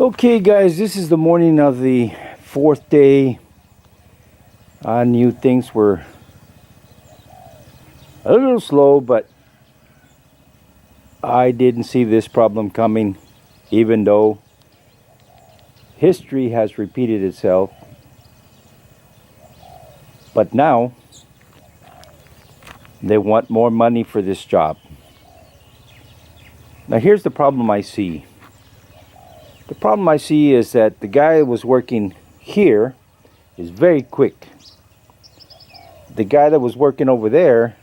Okay, guys, this is the morning of the fourth day. I knew things were a little slow, but I didn't see this problem coming, even though history has repeated itself. But now they want more money for this job. Now, here's the problem I see. The problem I see is that the guy that was working here is very quick. The guy that was working over there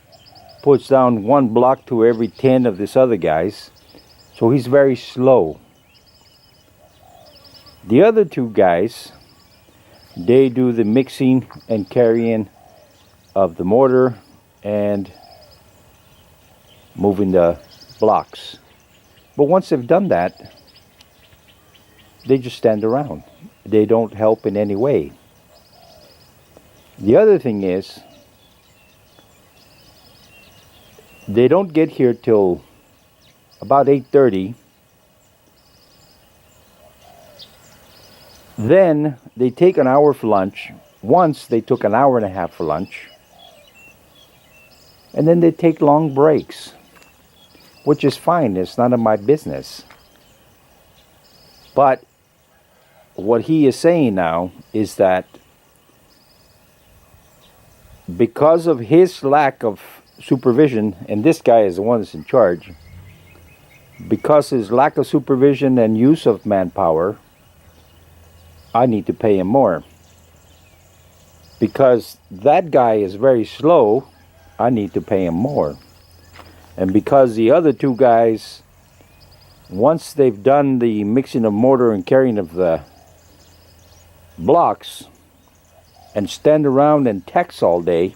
puts down one block to every 10 of this other guys, so he's very slow. The other two guys, they do the mixing and carrying of the mortar and moving the blocks. But once they've done that, they just stand around. They don't help in any way. The other thing is, they don't get here till about 8:30. Then they take an hour for lunch. Once they took an hour and a half for lunch. And then they take long breaks, which is fine. It's none of my business. But what he is saying now is that because of his lack of supervision, and this guy is the one that's in charge, because his lack of supervision and use of manpower, I need to pay him more. Because that guy is very slow, I need to pay him more. And because the other two guys, once they've done the mixing of mortar and carrying of the blocks and stand around and text all day,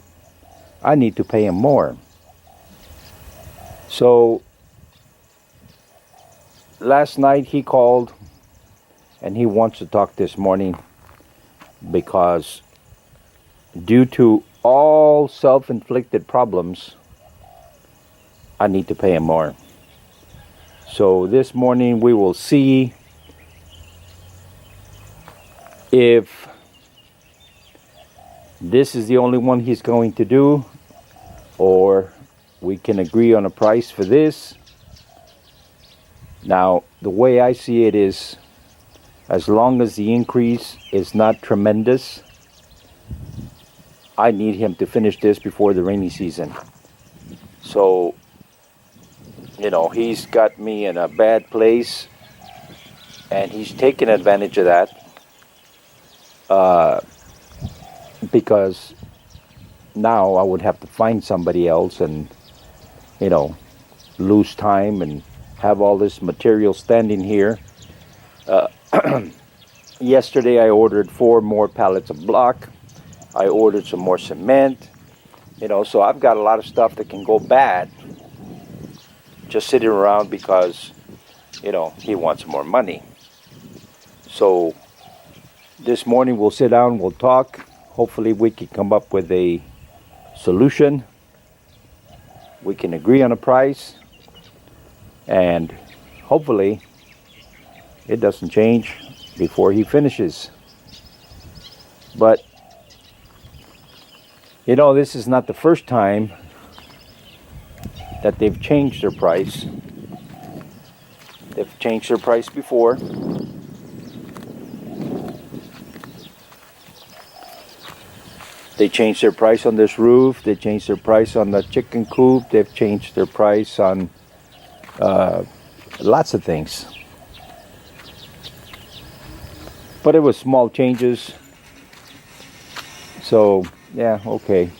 I need to pay him more. So last night he called and he wants to talk this morning because due to all self-inflicted problems, I need to pay him more. So this morning we will see if this is the only one he's going to do, or we can agree on a price for this. Now, the way I see it is, as long as the increase is not tremendous, I need him to finish this before the rainy season. So, he's got me in a bad place, and he's taking advantage of that. Because now I would have to find somebody else and, lose time and have all this material standing here. Yesterday I ordered 4 more pallets of block. I ordered some more cement. So I've got a lot of stuff that can go bad just sitting around because, he wants more money. So this morning we'll sit down, we'll talk. Hopefully we can come up with a solution. We can agree on a price. And hopefully it doesn't change before he finishes. But, this is not the first time that they've changed their price. They've changed their price before. They changed their price on this roof. They changed their price on the chicken coop. They've changed their price on lots of things. But it was small changes. So, yeah, okay.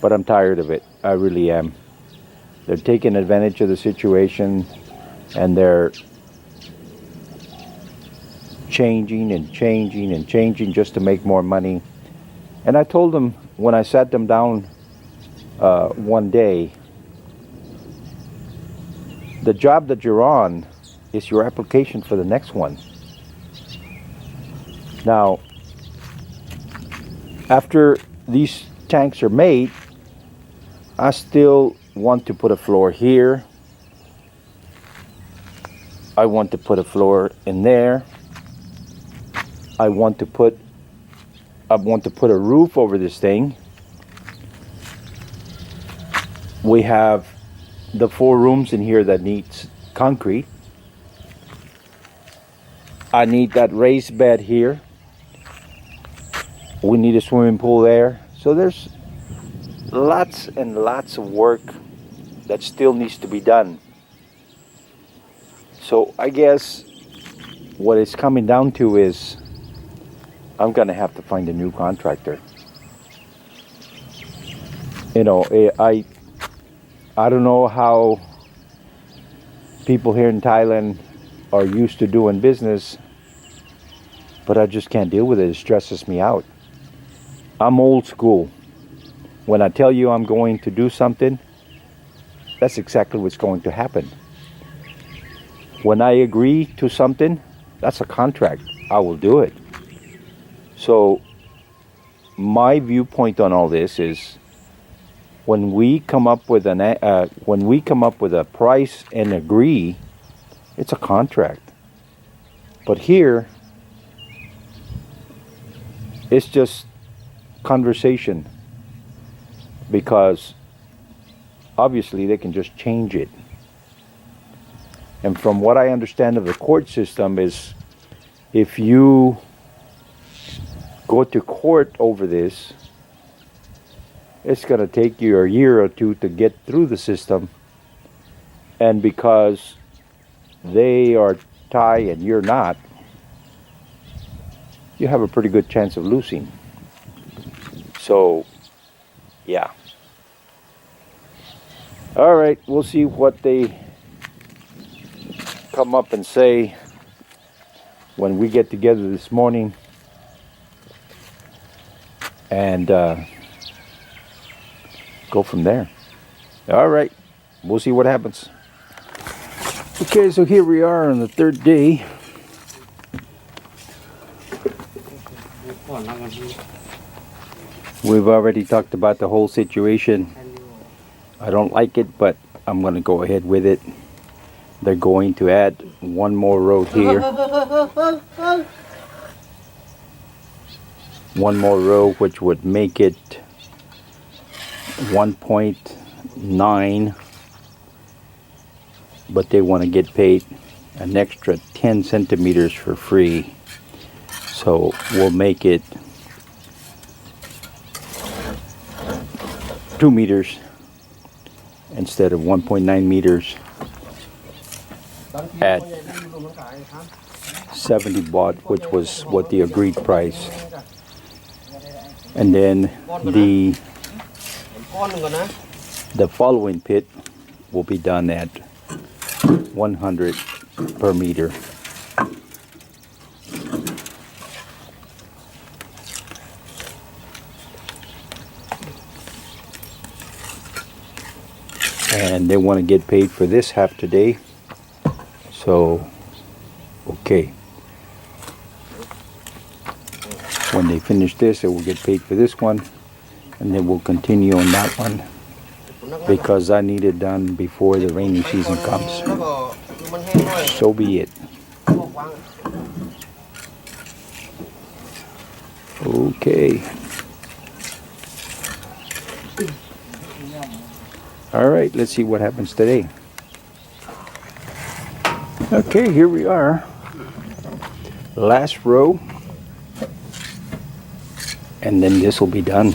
But I'm tired of it. I really am. They're taking advantage of the situation, and they're changing and changing and changing just to make more money. And I told them when I sat them down one day, the job that you're on is your application for the next one. Now, after these tanks are made, I still want to put a floor here. I want to put a floor in there. I want to put a roof over this thing. We have the 4 rooms in here that needs concrete. I need that raised bed here. We need a swimming pool there. So there's lots and lots of work that still needs to be done. So I guess what it's coming down to is I'm gonna have to find a new contractor. You know, I don't know how people here in Thailand are used to doing business, but I just can't deal with it. It stresses me out. I'm old school. When I tell you I'm going to do something, that's exactly what's going to happen. When I agree to something, that's a contract. I will do it. So my viewpoint on all this is when we come up with a price and agree, it's a contract. But here, it's just conversation, because obviously they can just change it. And from what I understand of the court system is, if you go to court over this, it's going to take you a year or two to get through the system. And because they are Thai and you're not, you have a pretty good chance of losing. So, yeah. All right, we'll see what they come up and say when we get together this morning, and go from there. All right, we'll see what happens. Okay, so here we are on the 3rd day. We've already talked about the whole situation. I don't like it, but I'm going to go ahead with it. They're going to add 1 more road here. 1 more row, which would make it 1.9, but they want to get paid an extra 10 centimeters for free. So we'll make it 2 meters instead of 1.9 meters at 70 baht, which was what the agreed price. And then the following pit will be done at 100 per meter. And they want to get paid for this half today. So, okay. When they finish this, they will get paid for this one, and then we'll continue on that one, because I need it done before the rainy season comes. So be it. Okay. All right, let's see what happens today. Okay, here we are. Last row. And then this will be done.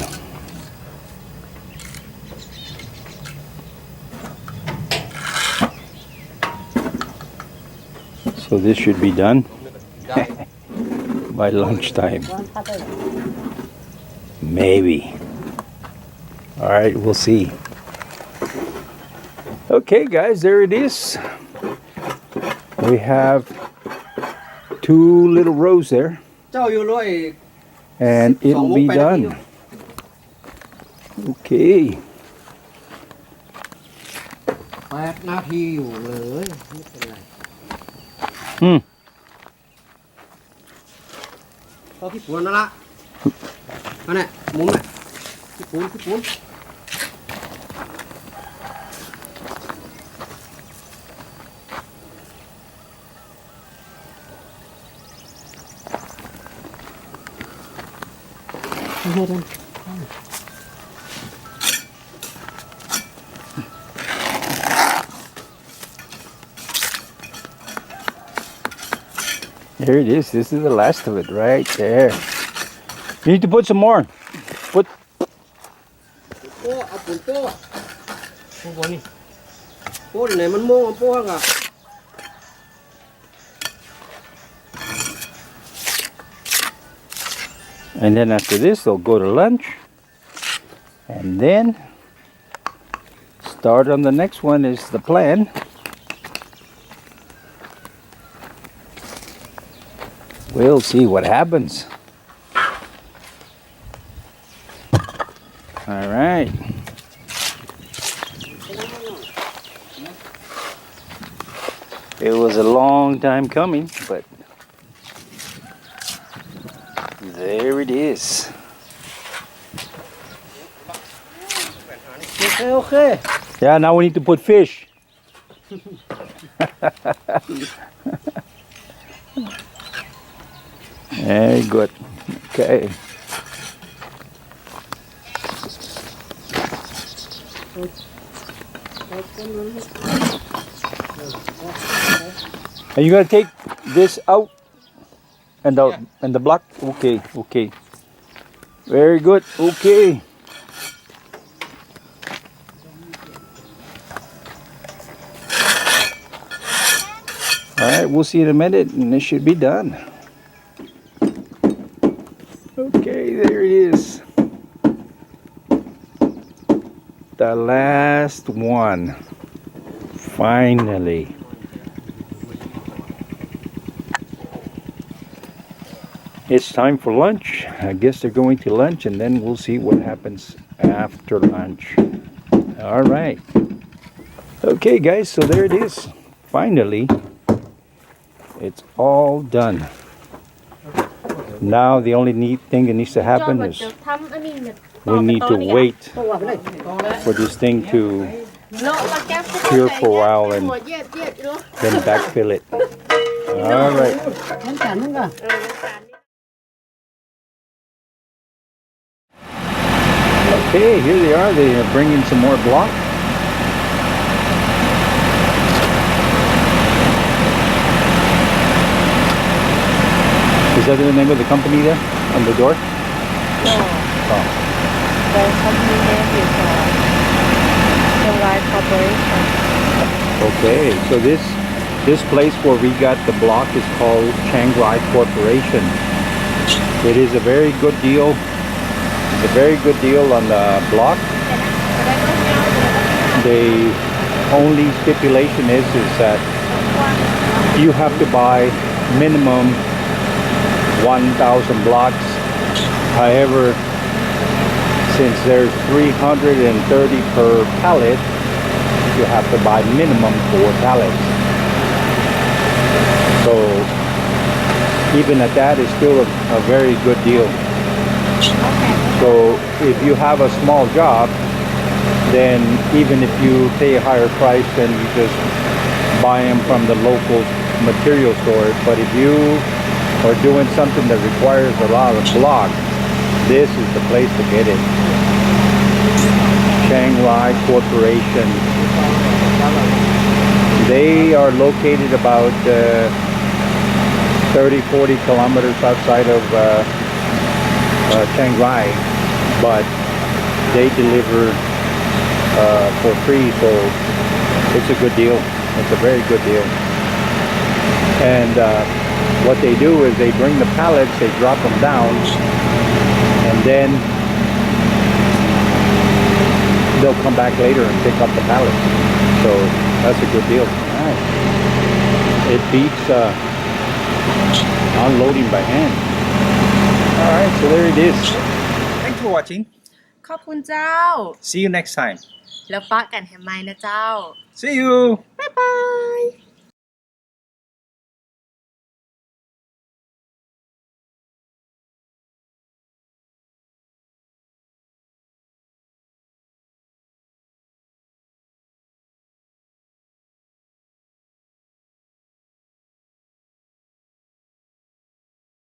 So this should be done by lunchtime. Maybe. All right, we'll see. Okay, guys, there it is. We have 2 little rows there. And it'll be done. Okay. 8 นาทีอยู่เลยไม่เป็นไรก็พี่ปูนนั่นละนั่นแหละหมุนน่ะพี่ปูน Here it is. This is the last of it right there. You need to put some more. Put. โป้เอาปุ๋ยโป้โป้บอนี่โป้ที่ไหนมันโม่โป้กะ And then after this, they'll go to lunch. And then start on the next one is the plan. We'll see what happens. All right. It was a long time coming, but there it is. โอเค Yeah, now we need to put fish. Very good. Okay. Are you gonna take this out and the block? Okay, okay. Very good. Okay. All right, we'll see in a minute, and this should be done. Okay, there it is. The last one. Finally. It's time for lunch. I guess they're going to lunch, and then we'll see what happens after lunch. All right. Okay, guys, so there it is. Finally, it's all done. Now the only neat thing that needs to happen is we need to wait for this thing to cure for a while and then backfill it. All right. Okay, here they are. They are bringing some more block. Is that the name of the company there on the door? No. Oh. The company name is Hyundai Corporation. Okay, so this place where we got the block is called Chiang Rai Corporation. It is a very good deal. It's a very good deal on the block. The only stipulation is that you have to buy minimum 1,000 blocks. However, since there's 330 per pallet, you have to buy minimum 4 pallets. So even at that, it's still a very good deal. So if you have a small job, then even if you pay a higher price, then you just buy them from the local material store. But if you are doing something that requires a lot of block, this is the place to get it. Chiang Rai Corporation. They are located about 30-40 kilometers outside of Chiang Rai, but they deliver for free, so it's a good deal. It's a very good deal. And what they do is they bring the pallets, they drop them down, and then they'll come back later and pick up the pallets. So that's a good deal. Right. It beats unloading by hand. All right, so there it is. Thanks for watching. ขอบคุณเจ้า See you next time. แล้วปะกันแฮมไมนะเจ้า See you.บ๊ายบาย